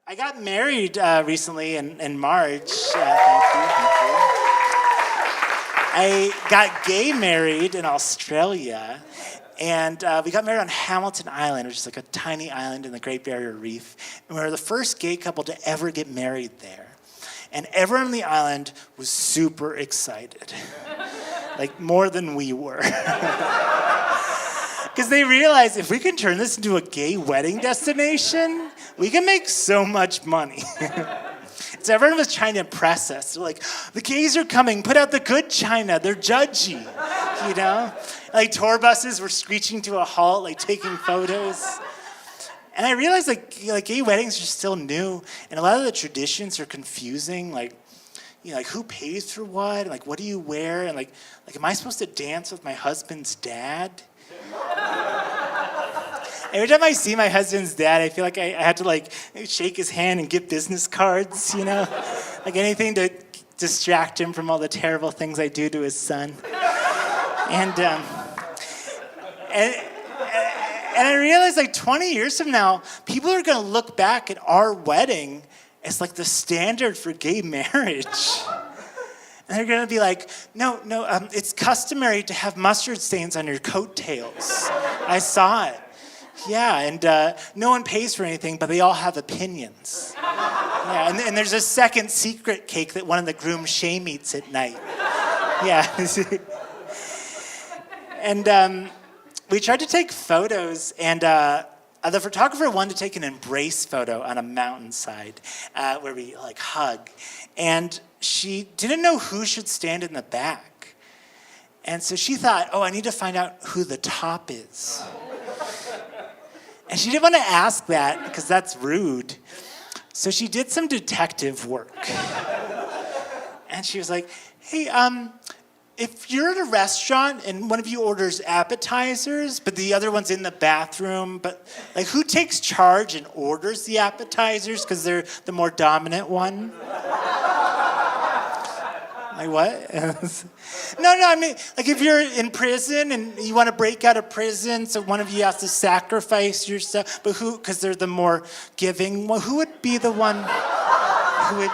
I got married recently in March. Thank you. I got gay married in Australia, and we got married on Hamilton Island, which is like a tiny island in the Great Barrier Reef. And we were the first gay couple to ever get married there. And everyone on the island was super excited, like more than we were. Because they realized if we can turn this into a gay wedding destination, we can make so much money. So everyone was trying to impress us. They're like, the gays are coming, put out the good china, they're judgy, you know? Like tour buses were screeching to a halt, like taking photos. And I realized like gay weddings are still new, and a lot of the traditions are confusing, like, you know, like who pays for what, and like what do you wear, and like am I supposed to dance with my husband's dad? Every time I see my husband's dad, I feel like I have to like shake his hand and give business cards, you know? Like anything to distract him from all the terrible things I do to his son. And I realized like 20 years from now, people are gonna look back at our wedding as like the standard for gay marriage. And they're gonna be like, no, it's customary to have mustard stains on your coattails. I saw it. Yeah, and no one pays for anything, but they all have opinions. Yeah, and there's a second secret cake that one of the grooms shame eats at night. Yeah. And we tried to take photos, and the photographer wanted to take an embrace photo on a mountainside where we like hug. And she didn't know who should stand in the back. And so she thought, I need to find out who the top is. And she didn't want to ask that because that's rude. So she did some detective work. And she was like, hey, if you're at a restaurant and one of you orders appetizers, but the other one's in the bathroom, but like who takes charge and orders the appetizers because they're the more dominant one? Like what? No, I mean, like if you're in prison and you want to break out of prison, so one of you has to sacrifice yourself, but who, because they're the more giving, well, who would be the one who would...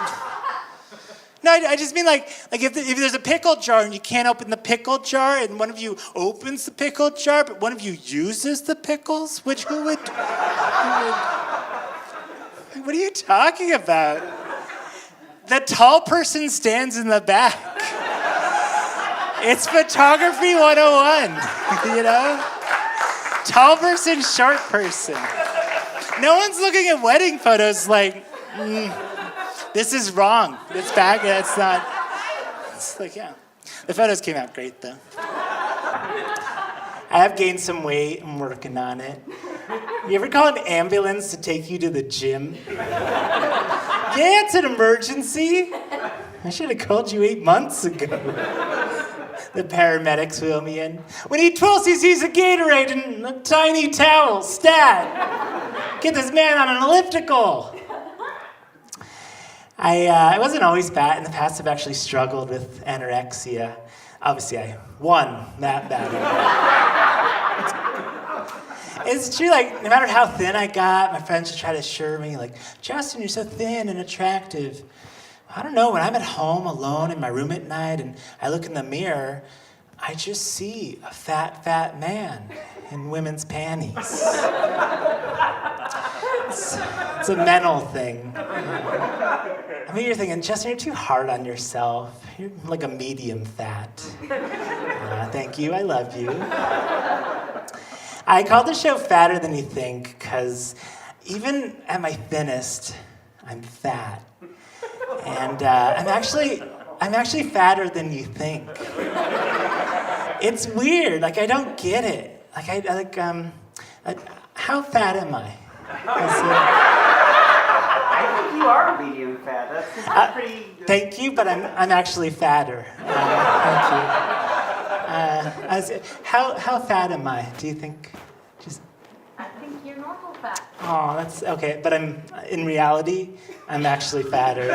No, I just mean like if there's a pickle jar and you can't open the pickle jar and one of you opens the pickle jar, but one of you uses the pickles, who would... What are you talking about? The tall person stands in the back. It's photography 101, you know? Tall person, short person. No one's looking at wedding photos like, this is wrong. It's bad. It's not. It's like, yeah. The photos came out great, though. I have gained some weight. I'm working on it. You ever call an ambulance to take you to the gym? Yeah, it's an emergency. I should have called you 8 months ago. The paramedics wheel me in. We need 12 cc's of Gatorade and a tiny towel. Stat. Get this man on an elliptical. I wasn't always fat. In the past, I've actually struggled with anorexia. Obviously, I won that battle. It's true, like, no matter how thin I got, my friends would try to assure me, like, Justin, you're so thin and attractive. I don't know, when I'm at home alone in my room at night and I look in the mirror, I just see a fat man in women's panties. It's a mental thing. I mean, you're thinking, Justin, you're too hard on yourself. You're like a medium fat. Thank you, I love you. I called the show Fatter Than You Think because even at my thinnest, I'm fat. And I'm actually fatter than you think. It's weird, like I don't get it. How fat am I? I think you are medium fat. That's pretty... Thank you, but I'm actually fatter. Thank you. How fat am I, do you think? I think you're normal fat. Oh, that's okay, but in reality, I'm actually fatter.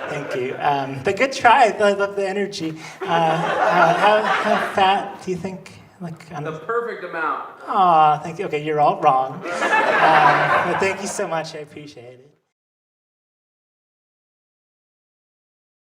Thank you. But good try, I love the energy. How fat do you think? Like The perfect amount. Aw, thank you. Okay, you're all wrong. But thank you so much. I appreciate it.